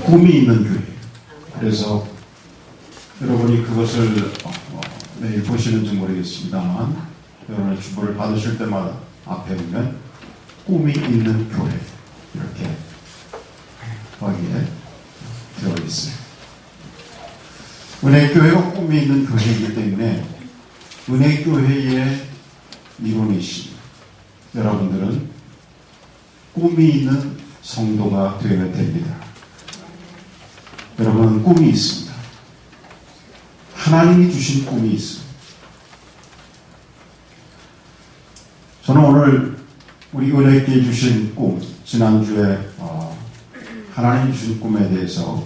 꿈이 있는 교회. 그래서 여러분이 그것을 매일 보시는지 모르겠습니다만 여러분의 주보를 받으실 때마다 앞에 보면 꿈이 있는 교회 이렇게 거기에 들어있어요. 은혜교회가 꿈이 있는 교회이기 때문에 은혜교회의 이론이신 여러분들은 꿈이 있는 성도가 되어야 됩니다. 여러분은 꿈이 있습니다. 하나님이 주신 꿈이 있습니다. 저는 오늘 우리 은혜께 주신 꿈, 지난주에 하나님이 주신 꿈에 대해서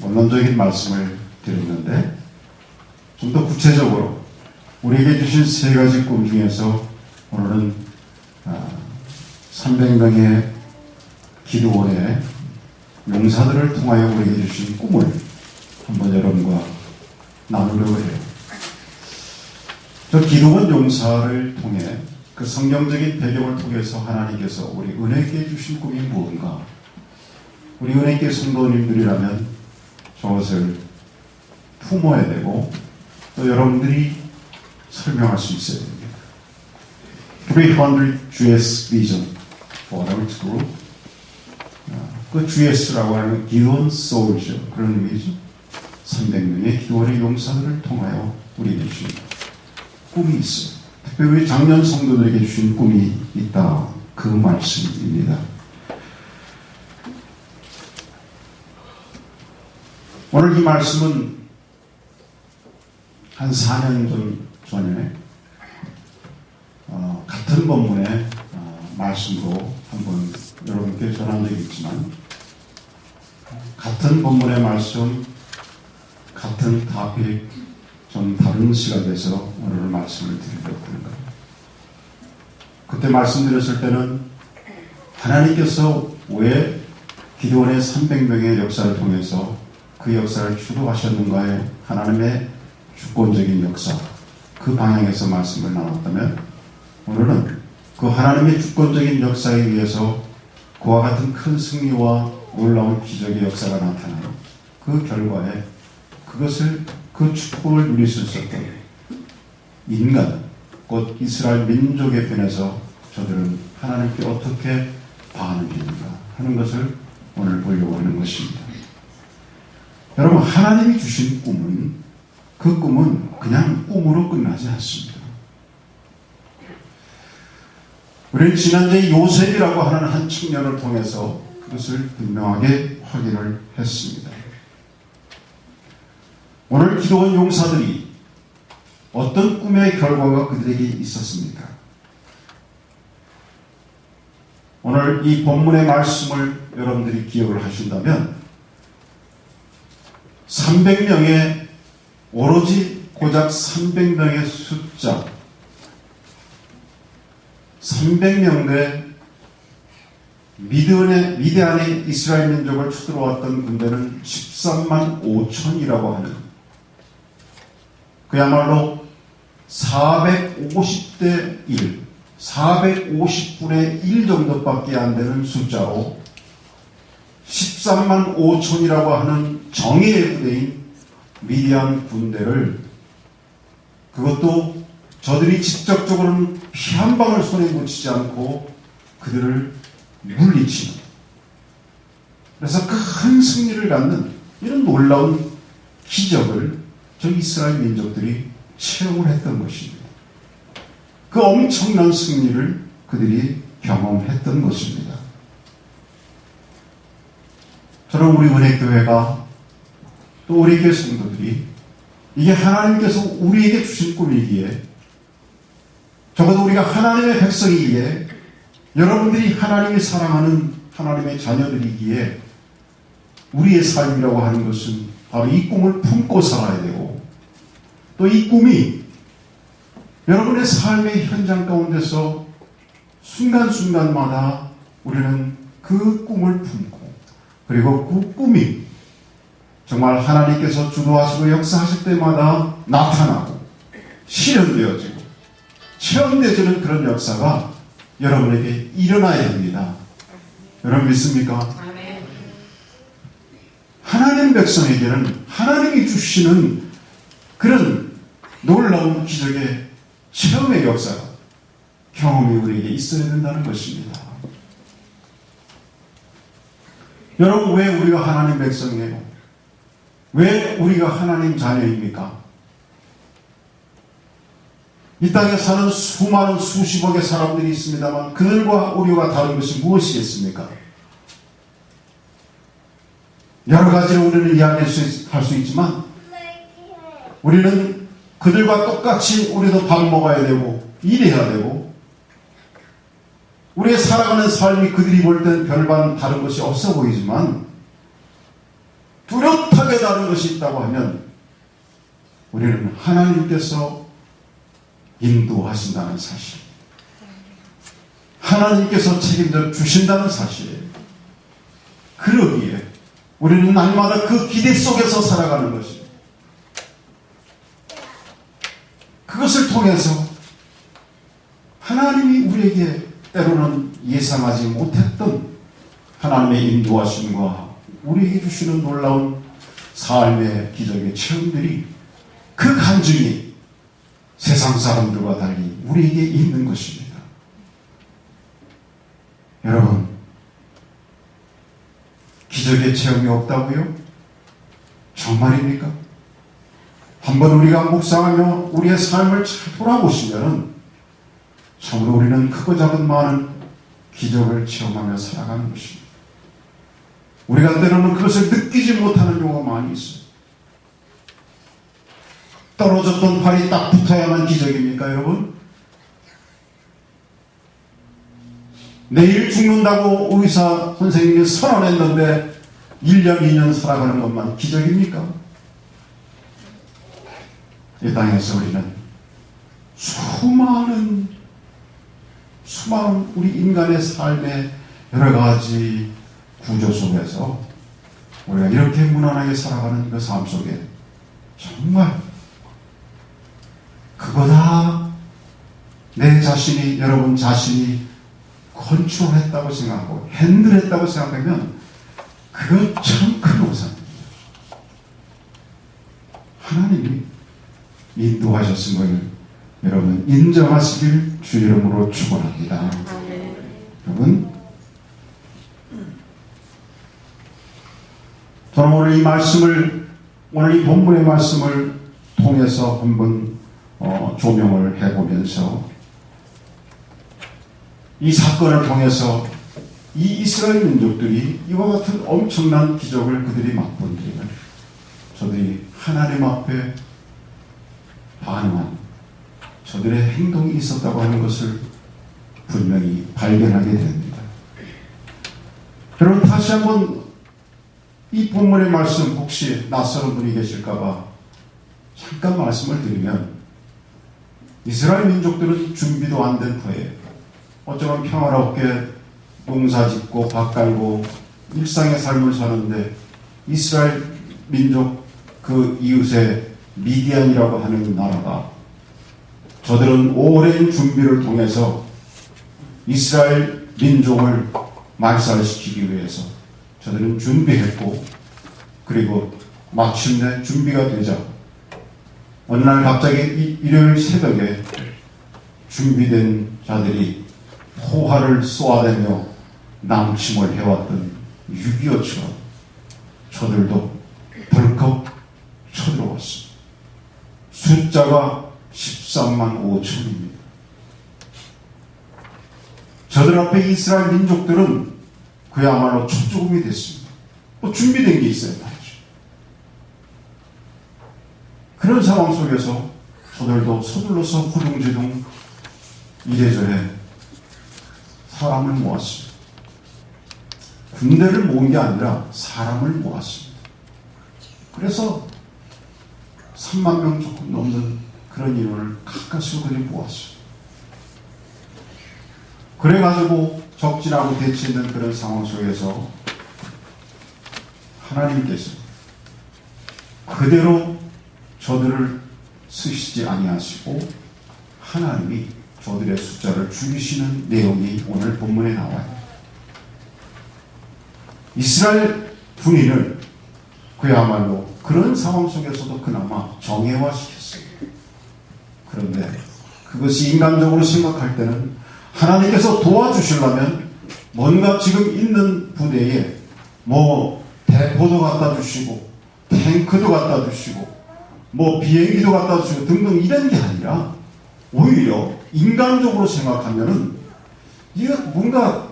원론적인 말씀을 드렸는데 좀 더 구체적으로 우리에게 주신 세 가지 꿈 중에서 오늘은 300명의 기도원의 용사들을 통하여 우리에게 주신 꿈을 한번 여러분과 나누려고 해요. 저 기도원 용사를 통해 그 성경적인 배경을 통해서 하나님께서 우리 은혜께 주신 꿈이 무엇인가? 우리 은혜께 성도님들이라면 저것을 품어야 되고 또 여러분들이 설명할 수 있어야 됩니다. 300 GS Vision for our group. 그 GS라고 하는 기도원 소울이죠. 그런 의미죠. 300명의 기도원의 용사들을 통하여 우리에게 주신 꿈이 있어요. 특별히 작년 성도들에게 주신 꿈이 있다. 그 말씀입니다. 오늘 이 말씀은 한 4년 전에 같은 본문의 말씀으로 한번 여러분께 전한 적이 있지만 같은 본문의 말씀, 같은 토픽, 좀 다른 시간에서 오늘 말씀을 드리려고 하는 거예요. 그때 말씀드렸을 때는 하나님께서 왜 기도원의 300명의 역사를 통해서 그 역사를 주도하셨는가에 하나님의 주권적인 역사, 그 방향에서 말씀을 나눴다면 오늘은 그 하나님의 주권적인 역사에 의해서 그와 같은 큰 승리와 놀라운 기적의 역사가 나타나요. 그 결과에 그것을 그 축복을 누릴 수 있었던 인간, 곧 이스라엘 민족의 편에서 저들은 하나님께 어떻게 반응했는가 하는 것을 오늘 보려고 하는 것입니다. 여러분, 하나님이 주신 꿈은 그 꿈은 그냥 꿈으로 끝나지 않습니다. 우리는 지난주에 요셉이라고 하는 한 청년을 통해서 그것을 분명하게 확인을 했습니다. 오늘 기도원 용사들이 어떤 꿈의 결과가 그들에게 있었습니까? 오늘 이 본문의 말씀을 여러분들이 기억을 하신다면 300명의 오로지 고작 300명의 숫자 300명대 미디안의 이스라엘 민족을 쳐들어왔던 군대는 13만 5천이라고 하는 그야말로 450대 1, 450분의 1 정도밖에 안 되는 숫자로 13만 5천이라고 하는 정예의 부대인 미디안 군대를 그것도 저들이 직접적으로는 피 한 방울 손에 묻히지 않고 그들을 물리치는 그래서 큰 승리를 갖는 이런 놀라운 기적을 저 이스라엘 민족들이 체험을 했던 것입니다. 그 엄청난 승리를 그들이 경험했던 것입니다. 저는 우리 은혜교회가 또 우리 교회 성도들이 이게 하나님께서 우리에게 주신 꿈이기에 적어도 우리가 하나님의 백성이기에 여러분들이 하나님이 사랑하는 하나님의 자녀들이기에 우리의 삶이라고 하는 것은 바로 이 꿈을 품고 살아야 되고 또 이 꿈이 여러분의 삶의 현장 가운데서 순간순간마다 우리는 그 꿈을 품고 그리고 그 꿈이 정말 하나님께서 주도하시고 역사하실 때마다 나타나고 실현되어지고 체험되어지는 그런 역사가 여러분에게 일어나야 합니다. 여러분 믿습니까? 하나님 백성에게는 하나님이 주시는 그런 놀라운 기적의 체험의 역사가, 경험이 우리에게 있어야 된다는 것입니다. 여러분, 왜 우리가 하나님 백성이에요? 왜 우리가 하나님 자녀입니까? 이 땅에 사는 수많은 수십억의 사람들이 있습니다만 그들과 우리와 다른 것이 무엇이겠습니까? 여러 가지로 우리는 이야기할 수 있지만 우리는 그들과 똑같이 우리도 밥 먹어야 되고 일해야 되고 우리의 살아가는 삶이 그들이 볼 땐 별반 다른 것이 없어 보이지만 뚜렷하게 다른 것이 있다고 하면 우리는 하나님께서 인도하신다는 사실, 하나님께서 책임져 주신다는 사실이에요. 그러기에 우리는 날마다 그 기대 속에서 살아가는 것입니다. 그것을 통해서 하나님이 우리에게 때로는 예상하지 못했던 하나님의 인도하심과 우리에게 주시는 놀라운 삶의 기적의 체험들이, 그 간증이 세상 사람들과 달리 우리에게 있는 것입니다. 여러분, 기적의 체험이 없다고요? 정말입니까? 한번 우리가 묵상하며 우리의 삶을 잘 돌아보시면 참으로 우리는 크고 작은 많은 기적을 체험하며 살아가는 것입니다. 우리가 때로는 그것을 느끼지 못하는 경우가 많이 있어요. 떨어졌던 발이 딱 붙어야만 기적입니까, 여러분? 내일 죽는다고 의사 선생님이 선언했는데 1년, 2년 살아가는 것만 기적입니까? 이 땅에서 우리는 수많은 우리 인간의 삶의 여러 가지 구조 속에서 우리가 이렇게 무난하게 살아가는 그 삶 속에 정말 그거 다 내 자신이, 여러분 자신이 컨트롤했다고 생각하고 핸들했다고 생각하면 그건 참 큰 오산입니다. 하나님이 인도하셨음을 여러분 인정하시길 주 이름으로 축원합니다. 여러분, 저는 오늘 이 본문의 말씀을 통해서 한번 조명을 해보면서 이 사건을 통해서 이 이스라엘 민족들이 이와 같은 엄청난 기적을 그들이 맛본 뒤에 저들이 하나님 앞에 반응한 저들의 행동이 있었다고 하는 것을 분명히 발견하게 됩니다. 여러분, 다시 한번 이 본문의 말씀, 혹시 낯설은 분이 계실까봐 잠깐 말씀을 드리면, 이스라엘 민족들은 준비도 안 된 터에 어쩌면 평화롭게 농사짓고 밥 갈고 일상의 삶을 사는데 이스라엘 민족 그 이웃의 미디안이라고 하는 나라가, 저들은 오랜 준비를 통해서 이스라엘 민족을 말살시키기 위해서 저들은 준비했고, 그리고 마침내 준비가 되자 어느 날 갑자기 일요일 새벽에 준비된 자들이 포화를 쏘아대며 남침을 해왔던 6.25처럼 저들도 덜컥 쳐들어왔습니다. 숫자가 13만 5천입니다. 저들 앞에 이스라엘 민족들은 그야말로 초조금이 됐습니다. 뭐 준비된 게 있어야 말이죠. 그런 상황 속에서 저들도 서둘러서 허둥지둥 이래저래 사람을 모았습니다. 군대를 모은 게 아니라 사람을 모았습니다. 그래서 3만 명 조금 넘는 그런 인원을 가까스로 그들이 모았습니다. 그래가지고 적진하고 대치있는 그런 상황 속에서 하나님께서 그대로 저들을 쓰시지 아니하시고 하나님이 저들의 숫자를 줄이시는 내용이 오늘 본문에 나와요. 이스라엘 군인을 그야말로 그런 상황 속에서도 그나마 정예화시켰어요. 그런데 그것이 인간적으로 생각할 때는 하나님께서 도와주시려면 뭔가 지금 있는 부대에 뭐 대포도 갖다 주시고 탱크도 갖다 주시고 뭐 비행기도 갖다 주시고 등등 이런 게 아니라 오히려 인간적으로 생각하면은 이거 뭔가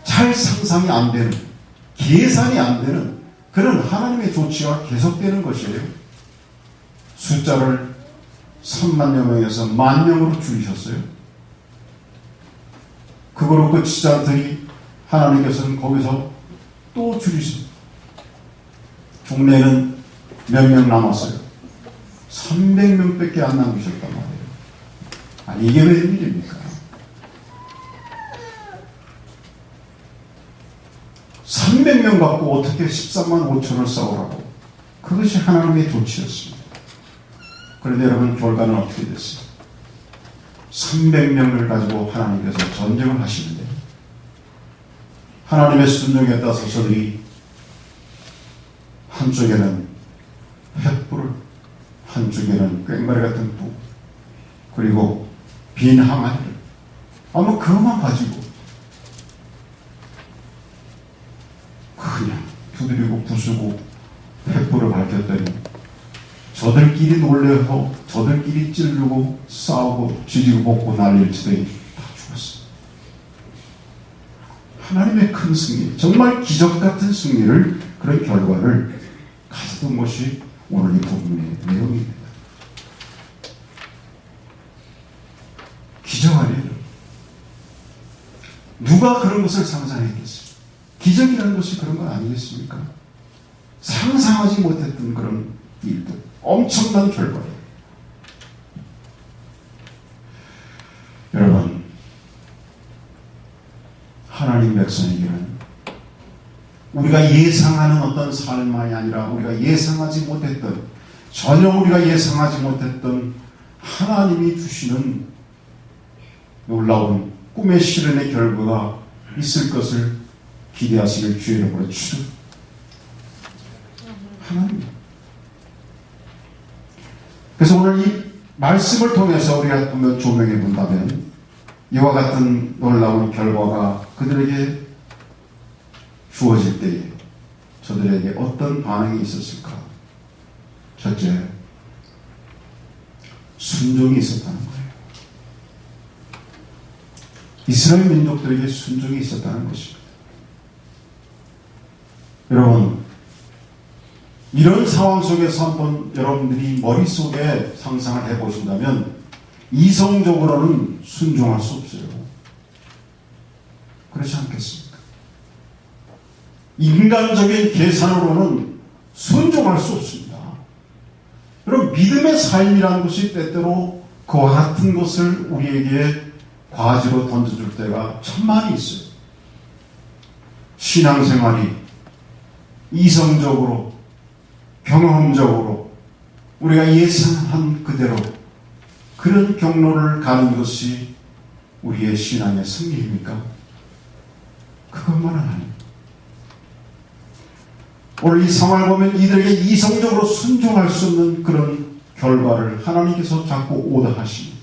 잘 상상이 안 되는, 계산이 안 되는 그런 하나님의 조치가 계속되는 것이에요. 숫자를 3만여 명에서 10,000명으로 줄이셨어요. 그거로 끝이지 않더니 하나님께서는 거기서 또 줄이십니다. 종래에는 몇 명 남았어요? 300명밖에 안 남기셨단 말이에요. 아니 이게 웬일입니까? 300명 갖고 어떻게 13만 5천을 싸우라고. 그것이 하나님의 조치였습니다. 그런데 여러분 결과는 어떻게 됐어요? 300명을 가지고 하나님께서 전쟁을 하시는데 하나님의 순종에 따라서 저들이 한쪽에는 횃불을, 한쪽에는 꽹과리 같은 부, 그리고 빈 항아리를 아마 그것만 가지고 그냥 두드리고 부수고 횃불을 밝혔더니 저들끼리 놀래서 저들끼리 찌르고 싸우고 지지고 볶고 난리를 치더니 다 죽었어. 하나님의 큰 승리, 정말 기적 같은 승리를, 그런 결과를 가졌던 것이 오늘 이 본문의 내용입니다. 기적 아니에요. 누가 그런 것을 상상했겠어요? 기적이라는 것이 그런 건 아니겠습니까? 상상하지 못했던 그런 일들, 엄청난 결과예요. 여러분, 하나님 백성에게는 우리가 예상하는 어떤 삶만이 아니라 우리가 예상하지 못했던, 전혀 우리가 예상하지 못했던 하나님이 주시는 놀라운 꿈의 실현의 결과가 있을 것을 기대하시길 주의 이름으로 축. 하나님. 그래서 오늘 이 말씀을 통해서 우리가 한번 조명해 본다면 이와 같은 놀라운 결과가 그들에게 주어질 때에 저들에게 어떤 반응이 있었을까? 첫째, 순종이 있었다는 거예요. 이스라엘 민족들에게 순종이 있었다는 것입니다. 여러분, 이런 상황 속에서 한번 여러분들이 머릿속에 상상을 해보신다면 이성적으로는 순종할 수 없어요. 그렇지 않겠습니까? 인간적인 계산으로는 순종할 수 없습니다. 여러분, 믿음의 삶이라는 것이 때때로 그와 같은 것을 우리에게 과지로 던져줄 때가 천만이 있어요. 신앙생활이 이성적으로, 경험적으로 우리가 예상한 그대로 그런 경로를 가는 것이 우리의 신앙의 승리입니까? 그것만은 아닙니다. 오늘 이 상황을 보면 이들에게 이성적으로 순종할 수 없는 그런 결과를 하나님께서 자꾸 오더하십니다.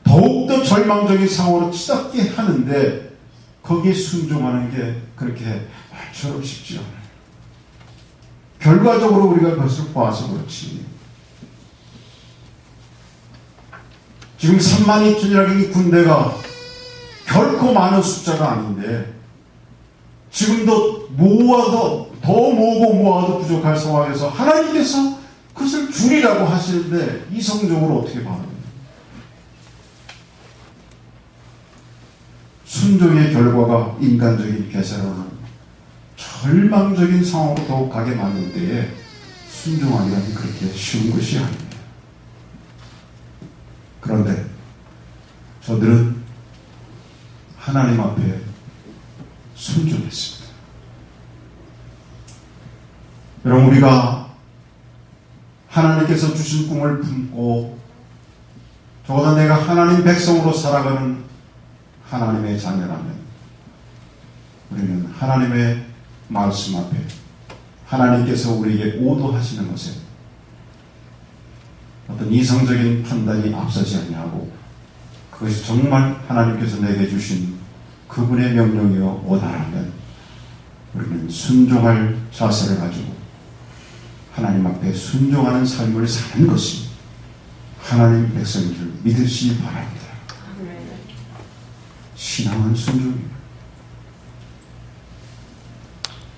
더욱더 절망적인 상황으로 치닫게 하는데 거기에 순종하는 게 그렇게 말처럼 쉽지 않아요. 결과적으로 우리가 그것을 봐서 그렇지. 지금 3만 2천이라는 이 군대가 결코 많은 숫자가 아닌데 지금도 모아도 더 모으고 모아도 부족할 상황에서 하나님께서 그것을 줄이라고 하시는데 이성적으로 어떻게 받아요? 순종의 결과가 인간적인 계산으로는 절망적인 상황으로 더욱 가게 만들 때에 순종하기는 그렇게 쉬운 것이 아닙니다. 그런데 저들은 하나님 앞에 순종했습니다. 여러분, 우리가 하나님께서 주신 꿈을 품고 적어도 내가 하나님 백성으로 살아가는 하나님의 자녀라면 우리는 하나님의 말씀 앞에, 하나님께서 우리에게 오도하시는 것에 어떤 이성적인 판단이 앞서지 아니하고 그것이 정말 하나님께서 내게 주신 그분의 명령이요 오다라면 우리는 순종할 자세를 가지고 하나님 앞에 순종하는 삶을 사는 것이 하나님 백성인 줄 믿으시기 바랍니다. 신앙은 순종입니다.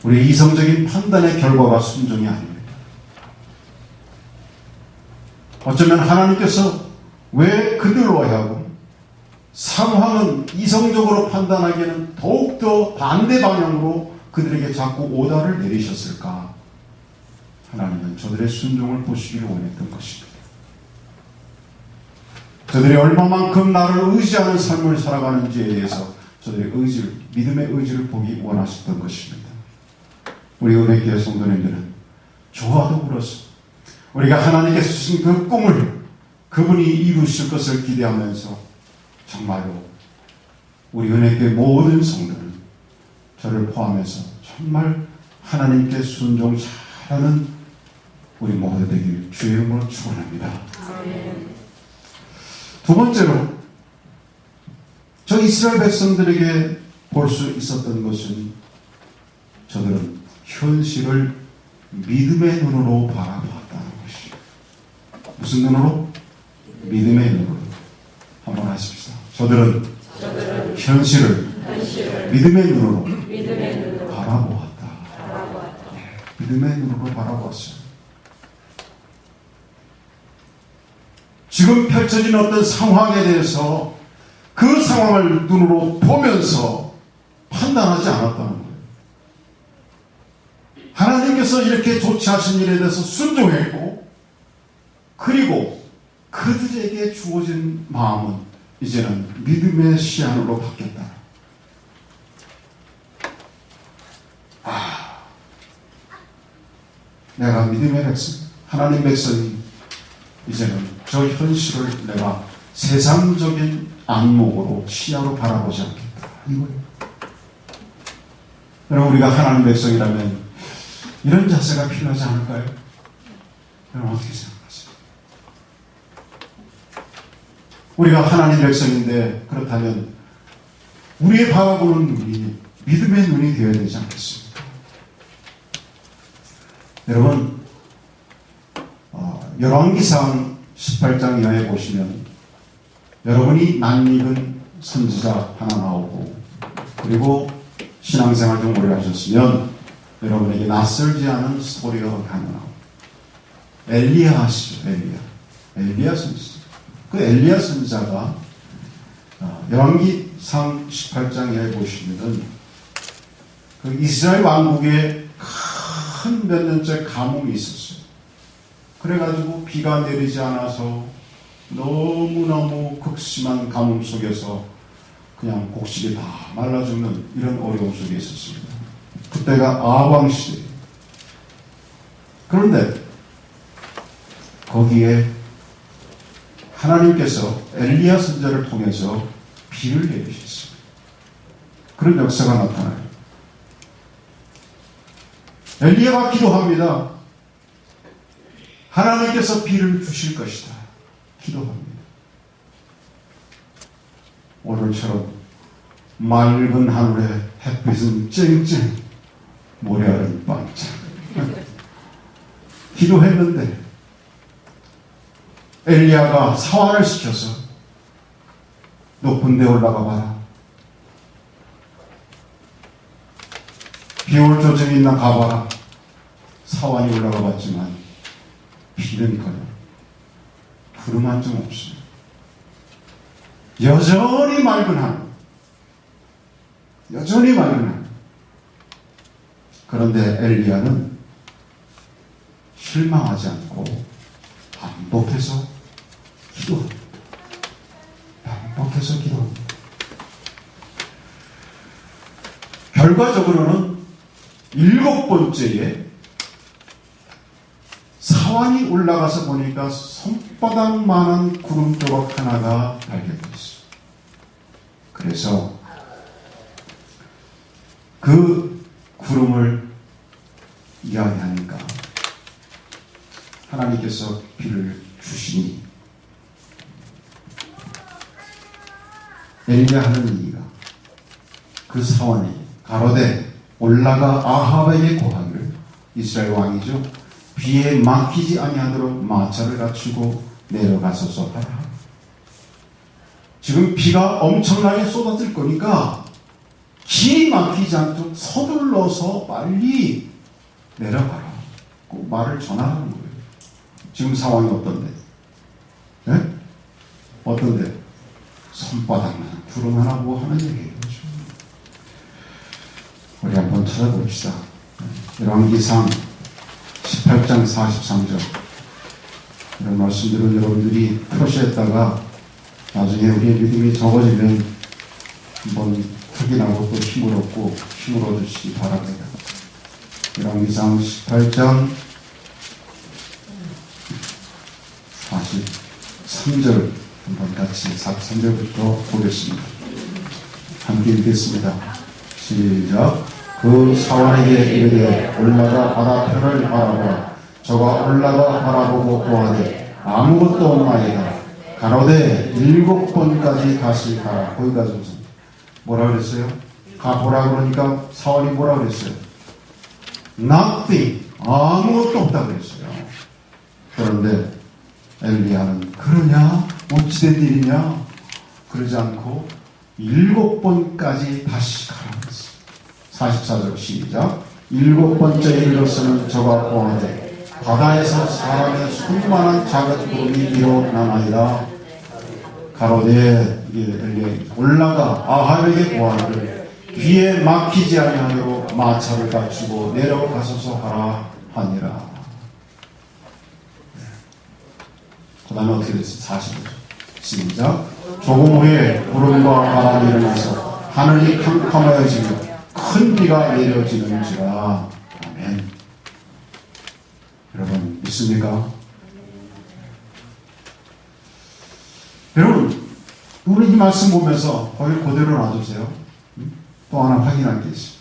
우리의 이성적인 판단의 결과가 순종이 아닙니다. 어쩌면 하나님께서 왜 그들로 하여금 상황은 이성적으로 판단하기에는 더욱더 반대 방향으로 그들에게 자꾸 오다를 내리셨을까? 하나님은 저들의 순종을 보시기를 원했던 것입니다. 저들이 얼마만큼 나를 의지하는 삶을 살아가는지에 대해서 저들의 의지를, 믿음의 의지를 보기 원하셨던 것입니다. 우리 은혜교회 성도님들은 저와 더불어서 우리가 하나님께서 주신 그 꿈을 그분이 이루실 것을 기대하면서 정말로 우리 은혜교회 모든 성도는 저를 포함해서 정말 하나님께 순종 잘하는 우리 모두 되길 주의 이름으로 축원합니다. 두 번째로 저 이스라엘 백성들에게 볼 수 있었던 것은 저들은 현실을 믿음의 눈으로 바라보았다는 것이죠. 무슨 눈으로? 믿음의 눈으로. 한번 하십시오. 저들은 현실을 믿음의 눈으로 바라보았다. 네, 믿음의 눈으로 바라보았어요. 지금 펼쳐진 어떤 상황에 대해서 그 상황을 눈으로 보면서 판단하지 않았다는 거예요. 하나님께서 이렇게 조치하신 일에 대해서 순종했고, 그리고 그들에게 주어진 마음은 이제는 믿음의 시안으로 바뀌었다. 내가 믿음의 백성, 하나님 백성이 이제는 저 현실을 내가 세상적인 안목으로 시야로 바라보지 않겠다. 이거예요. 여러분, 우리가 하나님 백성이라면 이런 자세가 필요하지 않을까요? 여러분, 어떻게 생각하세요? 우리가 하나님 백성인데 그렇다면 우리의 바라보는 눈이 믿음의 눈이 되어야 되지 않겠습니까? 여러분, 열왕기상 18장 이하에 보시면 여러분이 낯익은 선지자 하나 나오고, 그리고 신앙생활 좀 오래 하셨으면 여러분에게 낯설지 않은 스토리가 하나 나옵니다. 엘리야 아시죠? 엘리야 선지자. 그 엘리야 선지자가 열왕기상 18장 이하에 보시면은 그 이스라엘 왕국에 큰 몇 년째 가뭄이 있었어요. 그래가지고 비가 내리지 않아서 너무너무 극심한 가뭄 속에서 그냥 곡식이 다 말라 죽는 이런 어려움 속에 있었습니다. 그때가 아왕 시대. 그런데 거기에 하나님께서 엘리야 선지자를 통해서 비를 내리셨습니다. 그런 역사가 나타나요. 엘리야가 기도합니다. 하나님께서 비를 주실 것이다. 기도합니다. 오늘처럼 맑은 하늘에 햇빛은 쨍쨍, 모래알은 빵짱. 기도했는데 엘리야가 사환을 시켜서 높은 데 올라가 봐라. 비올 조짐이 있나 가봐라. 사환이 올라가 봤지만 비는커녕 구름 한 점 없습니다. 여전히 맑은 하늘. 여전히 맑은 하늘. 그런데 엘리야는 실망하지 않고 반복해서 기도합니다. 반복해서 기도합니다. 결과적으로는 7번째에 사환이 올라가서 보니까 손바닥만한 구름 조각 하나가 발견됐어요. 그래서 그 구름을 이야기하니까 하나님께서 비를 주시니 엘리야 하는 이가 그 사원이 가로되 올라가 아합에게 고하기를, 이스라엘 왕이죠, 비에 막히지 아니하도록 마차를 갖추고 내려가소서 하라. 지금 비가 엄청나게 쏟아질 거니까 길이 막히지 않도록 서둘러서 빨리 내려가라. 꼭 말을 전하라는 거예요. 지금 상황이 어떤데? 네? 어떤데? 손바닥만 구름 하나 보고 하는 얘기예요. 우리 한번 찾아봅시다. 열왕기상 18장 43절. 이런 말씀들은 여러분들이 표시했다가 나중에 우리의 믿음이 적어지면 한번 확인하고 또 힘을 얻으시기 바랍니다. 열왕기상 18장 43절 한번 같이 43절부터 보겠습니다. 함께 읽겠습니다. 시작. 그 사원에게 이르되 올라가 바다편을 바라보라. 저가 올라가 바라보고 보아되 아무것도 없나이다. 가로되 7번까지 다시 가라. 거기까지 오세요. 뭐라 그랬어요? 가보라 그러니까 사원이 뭐라 그랬어요? Nothing. 아무것도 없다 그랬어요. 그런데 엘리야는 그러냐? 어찌된 일이냐? 그러지 않고 7번까지 다시 가라 그랬어요. 44절 시작. 7번째 이르러서는 저가 고하되 바다에서 사람의 수많은 작은 구름이 일어나나이다. 가로되 엘리야 올라가 아합에게 고하기를 비에 막히지 아니하도록 마차를 갖추고 내려가소서 하라 하니라. 그 다음에 어떻게 됐어요? 45절 시작. 조금 후에 구름과 바람이 일어나서 하늘이 캄캄하여지며 큰 비가 내려지는지라. 아멘. 여러분 믿습니까? 여러분 우리 이 말씀 보면서 거기 그대로 놔두세요. 또 하나 확인할 게 있어요.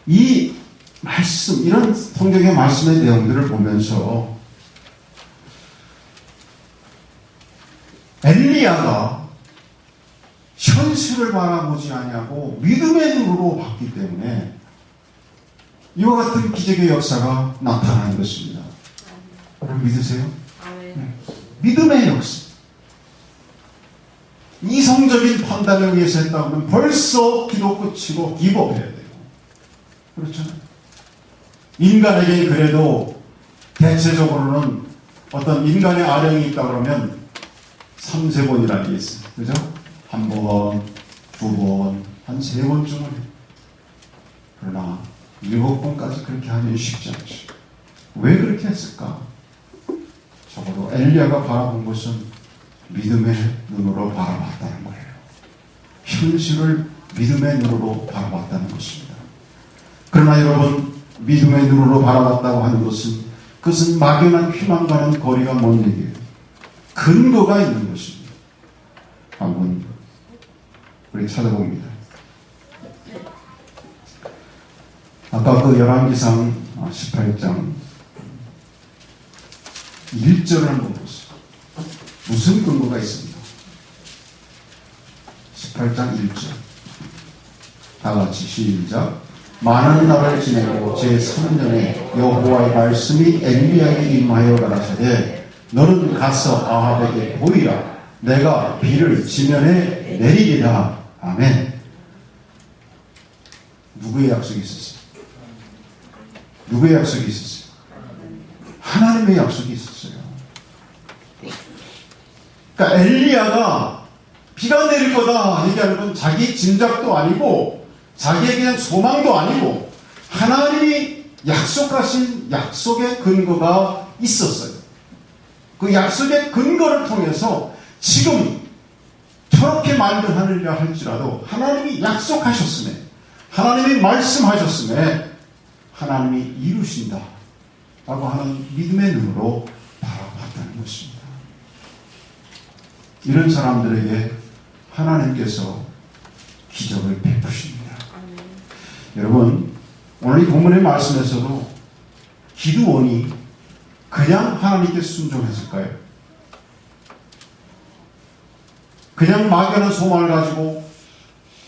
이 말씀, 이런 성경의 말씀의 내용들을 보면서 엘리야가 현실을 바라보지 아니하고 믿음의 눈으로 봤기 때문에 이와 같은 기적의 역사가 나타나는 것입니다. 여러분 믿으세요? 네. 믿음의 역사. 이성적인 판단에 의해서 했다면 벌써 기도 끝이고 기법해야 돼요. 그렇죠? 인간에게 그래도 대체적으로는 어떤 인간의 아령이 있다 그러면 3-4번이라는 게 있어요. 그죠? 1번, 2번, 한 3번쯤은 해요. 그러나 7번까지 그렇게 하면 쉽지 않죠. 왜 그렇게 했을까? 적어도 엘리야가 바라본 것은 믿음의 눈으로 바라봤다는 거예요. 현실을 믿음의 눈으로 바라봤다는 것입니다. 그러나 여러분, 믿음의 눈으로 바라봤다고 하는 것은 그것은 막연한 희망과는 거리가 먼 얘기예요. 근거가 있는 것입니다. 한번 우리 찾아봅니다. 아까 그 열왕기상 18장 1절을 한번 보세요. 무슨 근거가 있습니다. 18장 1절 다같이 시작. 많은 날을 지내고 제3년에 여호와의 말씀이 엘리야에게 임하여 가라사대 너는 가서 아합에게 보이라. 내가 비를 지면에 내리리라. 아멘. 누구의 약속이 있었어요? 누구의 약속이 있었어요? 하나님의 약속이 있었어요. 그러니까 엘리야가 비가 내릴 거다 얘기하는 건 자기 짐작도 아니고 자기에 대한 소망도 아니고 하나님이 약속하신 약속의 근거가 있었어요. 그 약속의 근거를 통해서 지금 저렇게 말도 하느냐 할지라도 하나님이 약속하셨음에 하나님이 말씀하셨음에 하나님이 이루신다 라고 하는 믿음의 눈으로 바라봤다는 것입니다. 이런 사람들에게 하나님께서 기적을 베푸십니다. 여러분 오늘 이 본문의 말씀에서도 기드온이 그냥 하나님께 순종했을까요? 그냥 막연한 소망을 가지고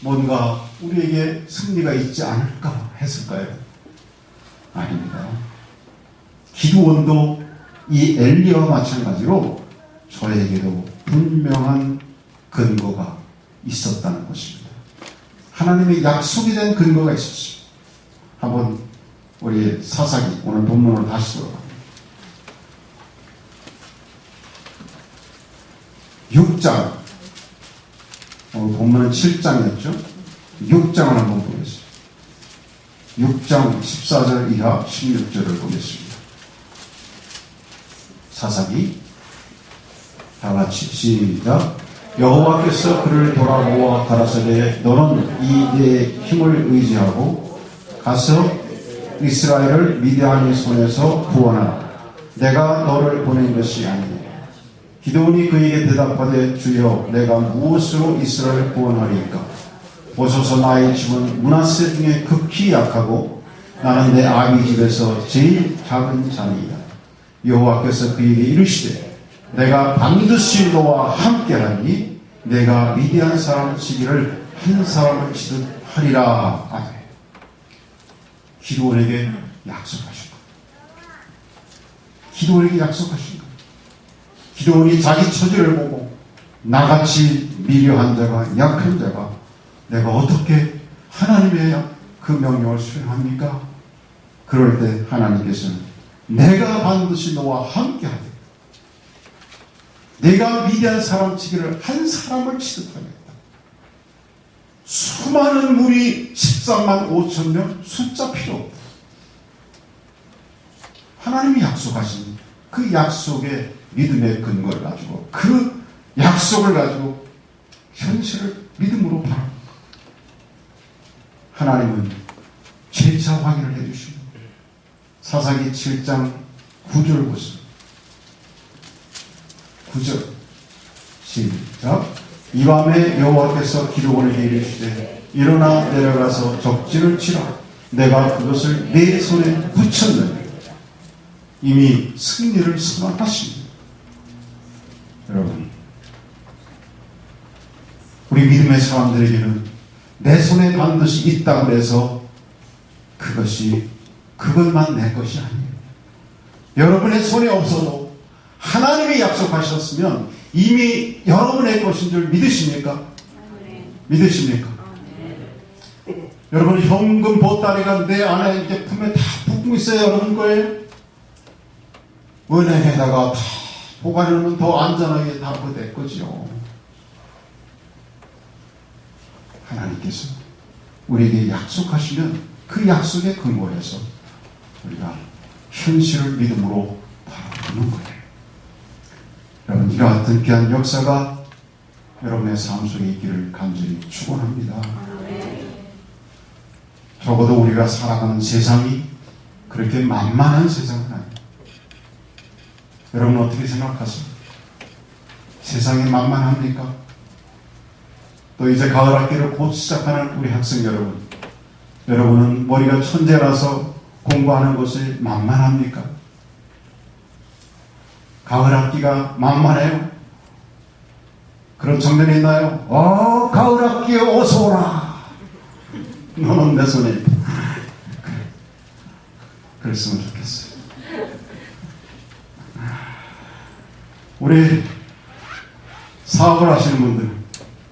뭔가 우리에게 승리가 있지 않을까 했을까요? 아닙니다. 기드온도 이 엘리야와 마찬가지로 저에게도 분명한 근거가 있었다는 것입니다. 하나님의 약속이 된 근거가 있었습니다. 한번 우리 사사기 오늘 본문으로 다시 돌아갑니다. 6장 오늘 본문은 7장이었죠. 6장을 한번 보겠습니다. 6장 14절 이하 16절을 보겠습니다. 사사기 다같이 시작. 여호와께서 그를 돌아보아 가라사대 너는 이 내 힘을 의지하고 가서 이스라엘을 미디안의 손에서 구원하라. 내가 너를 보낸 것이 아니니. 기드온이 그에게 대답하되 주여 내가 무엇으로 이스라엘을 구원하리이까. 보소서 나의 집은 므낫세 중에 극히 약하고 나는 내 아비 집에서 제일 작은 자니이다. 여호와께서 그에게 이르시되 내가 반드시 너와 함께하니 내가 미디안 사람 치기를 한 사람을 치듯 하리라. 아멘. 기드온에게 약속하신 것. 기드온에게 약속하신 것. 기드온이 자기 처지를 보고 나같이 미련한 자가 약한 자가 내가 어떻게 하나님의 그 명령을 수행합니까? 그럴 때 하나님께서는 내가 반드시 너와 함께하되 내가 미디안 사람 치기를 한 사람을 치듯 하겠다. 수많은 무리 13만 5천 명 숫자 필요 없다. 하나님이 약속하신 그 약속의 믿음의 근거를 가지고 그 약속을 가지고 현실을 믿음으로 바랍니다. 하나님은 재차 확인을 해주십니다. 사사기 7장 9절 보세요. 9절 시작. 이 밤에 여호와께서 기드온에게 이르시되 일어나 내려가서 적진을 치라. 내가 그것을 내 손에 붙였느니. 이미 승리를 선언하십니다. 여러분, 우리 믿음의 사람들에게는 내 손에 반드시 있다고 해서 그것만 내 것이 아니에요. 여러분의 손에 없어도 하나님이 약속하셨으면 이미 여러분의 것인 줄 믿으십니까? 믿으십니까? 여러분, 현금 보따리가 내 안에 이렇게 품에 다 품고 있어요. 여러분 거예요? 은행에다가 다 보관하면 더 안전하게 다 내 거죠. 하나님께서 우리에게 약속하시면 그 약속에 근거해서 우리가 현실을 믿음으로 바라보는 거예요. 여러분, 이와 같은 귀한 역사가 여러분의 삶 속에 있기를 간절히 축원합니다. 적어도 우리가 살아가는 세상이 그렇게 만만한 세상은 아니에요. 여러분 어떻게 생각하세요? 세상이 만만합니까? 또 이제 가을 학기를 곧 시작하는 우리 학생 여러분, 여러분은 머리가 천재라서 공부하는 것이 만만합니까? 가을 학기가 만만해요? 그런 청년이 있나요? 가을 학기에 어서 오라. 너는 내 손에 있다. 그랬으면 좋겠어요. 우리 사업을 하시는 분들,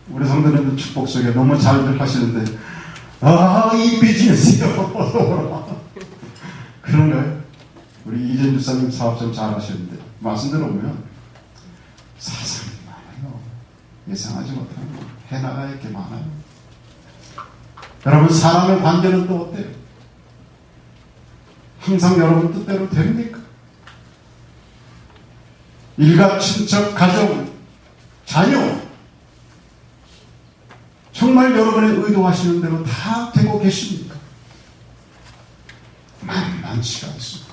우리 성도님들 축복 속에 너무 잘들 하시는데, 이 비즈니스요. 그런 거예요. 우리 이재준 집사님 사업 좀 잘 하시는데, 말씀 들어보면 사상이 많아요. 예상하지 못하는 거. 해나가 이렇게 많아요. 여러분, 사람의 관계는 또 어때요? 항상 여러분 뜻대로 됩니까? 일가, 친척, 가정, 자녀, 정말 여러분의 의도하시는 대로 다 되고 계십니까? 만만치가 않습니다.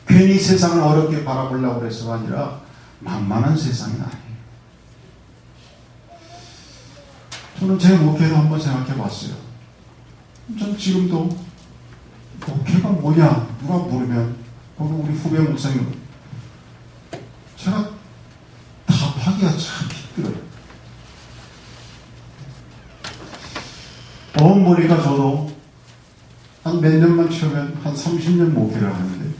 괜히 세상을 어렵게 바라보려고 해서가 아니라 만만한 세상이 아니에요. 저는 제 목회도 한번 생각해 봤어요. 전 지금도 목회가 뭐냐 누가 물으면 거기 우리 후배 목사님 제가 답하기가 참 힘들어요. 어머니가 저도 한 몇 년만 채우면 한 30년 목회를 하는데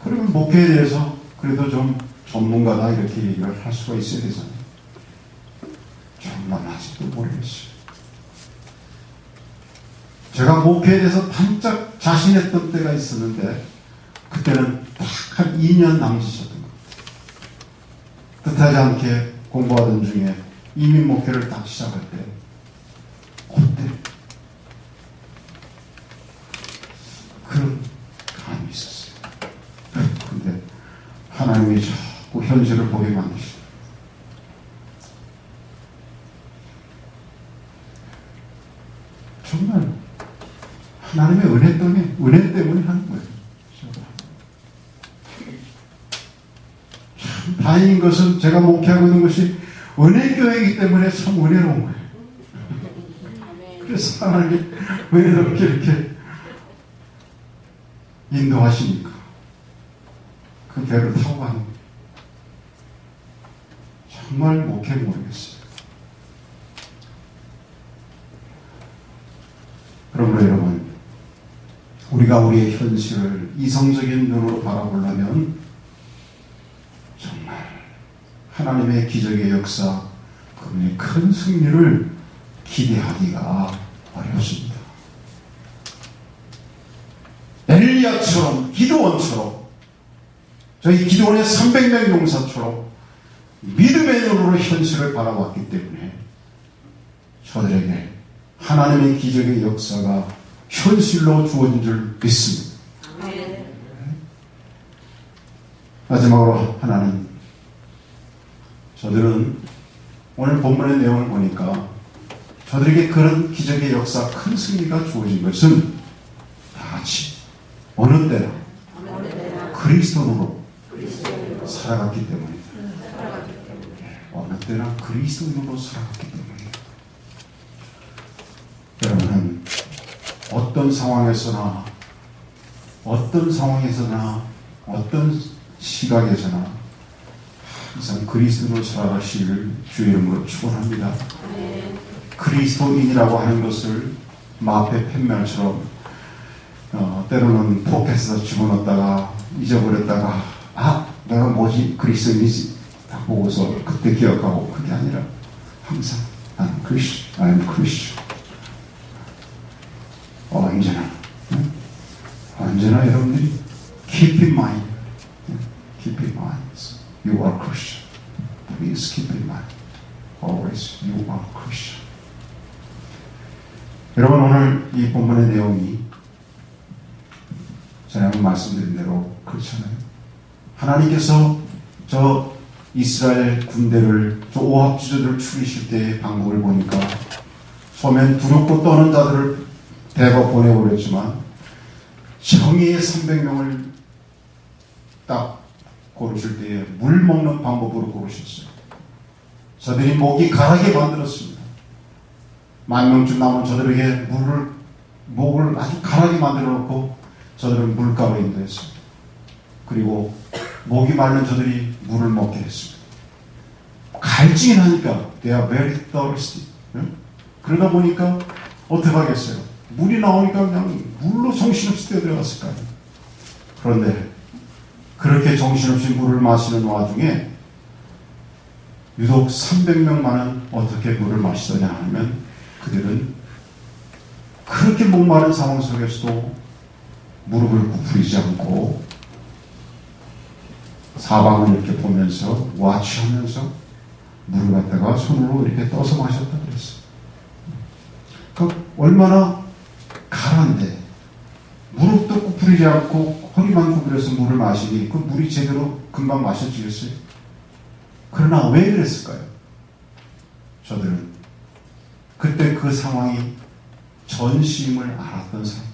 그러면 목회에 대해서 그래도 좀 전문가다 이렇게 얘기를 할 수가 있어야 되잖아요. 정말 아직도 모르겠어요. 제가 목회에 대해서 반짝 자신했던 때가 있었는데 그때는 딱 한 2년 남짓이었던 것 같아요. 뜻하지 않게 공부하던 중에 이민 목회를 딱 시작할 때 그때 그런 감이 있었어요. 근데 하나님이 자꾸 현실을 보게 만드시고 정말 하나님의 은혜 때문에 하는 거예요. 참 다행인 것은 제가 목회하고 있는 것이 은혜교회이기 때문에 참 은혜로운 거예요. 그래서 하나님이 은혜롭게 이렇게 인도하시니까 그 배를 타고 가는 거예요. 정말 목회 모르겠어요. 그러므로 여러분, 우리가 우리의 현실을 이성적인 눈으로 바라보려면 정말 하나님의 기적의 역사, 그분의 큰 승리를 기대하기가 어렵습니다. 엘리야처럼, 기드온처럼, 저희 기드온의 300명 용사처럼 믿음의 눈으로 현실을 바라봤기 때문에 저들에게 하나님의 기적의 역사가 현실로 주어진 줄 믿습니다. 마지막으로 하나는 저들은 오늘 본문의 내용을 보니까 저들에게 그런 기적의 역사 큰 승리가 주어진 것은 다 같이 어느 때나 그리스도인으로 살아갔기 때문입니다. 어느 때나 그리스도인으로 살아갔기 때문입니다. 여러분은 어떤 상황에서나 어떤 시각에서나 항상 그리스도로 살아가시기를 주의 이름으로 축원합니다. 그리스도인이라고 하는 것을 마페 팻말처럼 때로는 포켓에서 집어넣었다가 잊어버렸다가 내가 뭐지 그리스도인이지 딱 보고서 그때 기억하고 그게 아니라 항상 나는 I'm Christian. 언제나 여러분들이 keep in mind, you are Christian. Please keep in mind, always you are Christian. 여러분 오늘 이 본문의 내용이 제가 말씀드린 대로 그렇잖아요. 하나님께서 저 이스라엘 군대를 저 오합지졸들을 죽이실 때의 방법을 보니까 처음엔 두렵고 떠는 자들을 대거 보내버렸지만 정의의 300명을 딱 고르실 때에 물 먹는 방법으로 고르셨어요. 저들이 목이 가라게 만들었습니다. 10,000명쯤 남은 저들에게 목을 아주 가라게 만들어 놓고 저들은 물가로 인도했습니다. 그리고 목이 마른 저들이 물을 먹게 했습니다. 갈증이 나니까 they are very thirsty. 그러다 보니까 어떻게 하겠어요? 물이 나오니까 그냥 물로 정신없이 뛰어들어갔을 거예요. 그런데 그렇게 정신없이 물을 마시는 와중에 유독 300명만은 어떻게 물을 마시더냐 하면 그들은 그렇게 목마른 상황 속에서도 무릎을 굽히지 않고 사방을 이렇게 보면서 와치하면서 물을 갖다가 손으로 이렇게 떠서 마셨다 그랬어요. 그러니까 얼마나 가라한데 무릎도 굽히지 않고 허리만 구부려서 물을 마시니 그 물이 제대로 금방 마셔지겠어요? 그러나 왜 그랬을까요? 저들은 그때 그 상황이 전시임을 알았던 사람,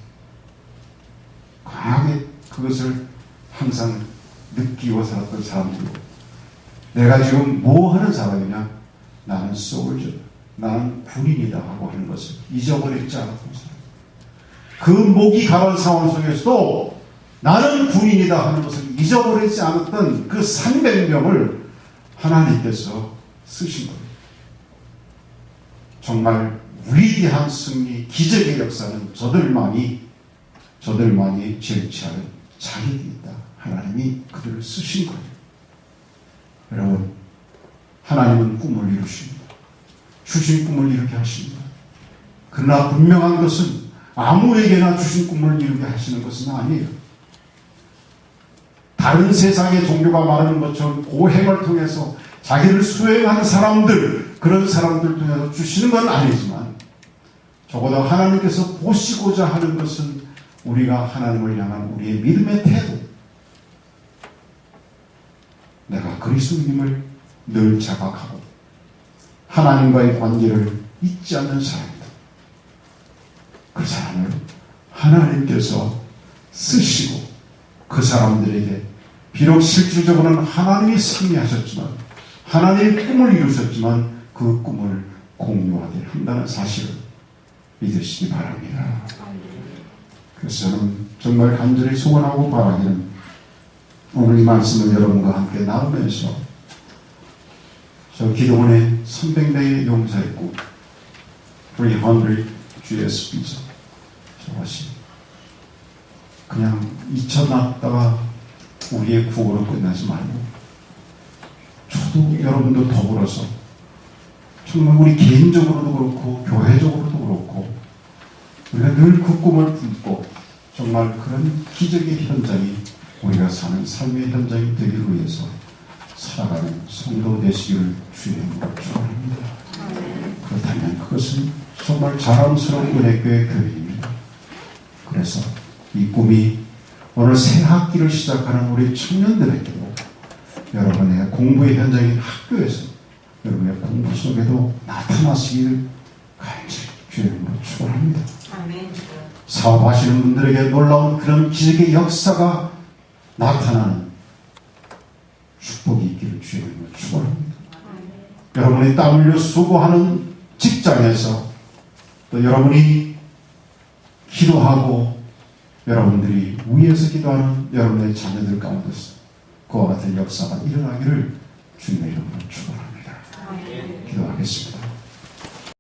강하게 그것을 항상 느끼고 살았던 사람들이고, 내가 지금 뭐 하는 사람이냐? 나는 소울저, 나는 군인이다 하고 하는 것을 잊어버리지 않았던 사람. 그 목이 가는 상황 속에서도 나는 군인이다 하는 것을 잊어버리지 않았던 그 300명을 하나님께서 쓰신 거예요. 정말 위대한 승리, 기적의 역사는 저들만이 제치할 자격이 있다. 하나님이 그들을 쓰신 거예요. 여러분, 하나님은 꿈을 이루십니다. 주신 꿈을 이루게 하십니다. 그러나 분명한 것은 아무에게나 주신 꿈을 이루게 하시는 것은 아니에요. 다른 세상의 종교가 말하는 것처럼 고행을 통해서 자기를 수행한 사람들, 그런 사람들 통해서 주시는 건 아니지만 적어도 하나님께서 보시고자 하는 것은 우리가 하나님을 향한 우리의 믿음의 태도, 내가 그리스도님을 늘 자각하고 하나님과의 관계를 잊지 않는 사람이다. 그 사람을 하나님께서 쓰시고 그 사람들에게 비록 실질적으로는 하나님이 승리하셨지만 하나님의 꿈을 이루셨지만 그 꿈을 공유하게 한다는 사실을 믿으시기 바랍니다. 그래서 저는 정말 간절히 소원하고 바라기는 오늘 이 말씀을 여러분과 함께 나누면서 저 기도원의 300명의 용사의 꿈 300 GSB죠. 저것이 그냥 잊혀놨다가 우리의 구호로 끝나지 말고 저도 여러분도 더불어서 정말 우리 개인적으로도 그렇고 교회적으로도 그렇고 우리가 늘 그 꿈을 품고 정말 그런 기적의 현장이 우리가 사는 삶의 현장이 되기 위해서 살아가는 성도 되시기를 주의 이름으로 축원합니다. 그렇다면 그것은 정말 자랑스러운 은혜교회 교회입니다. 그래서 이 꿈이 오늘 새 학기를 시작하는 우리 청년들에게도 여러분의 공부의 현장인 학교에서 여러분의 공부 속에도 나타나시길 간절히 주의 이름으로 축원합니다. 사업하시는 분들에게 놀라운 그런 기적의 역사가 나타나는 축복이 있기를 주의 이름으로 축원합니다. 여러분이 땀 흘려 수고하는 직장에서 또 여러분이 기도하고 여러분들이 위에서 기도하는 여러분의 자녀들 가운데서 그와 같은 역사가 일어나기를 주님의 이름으로 축원합니다. 기도하겠습니다.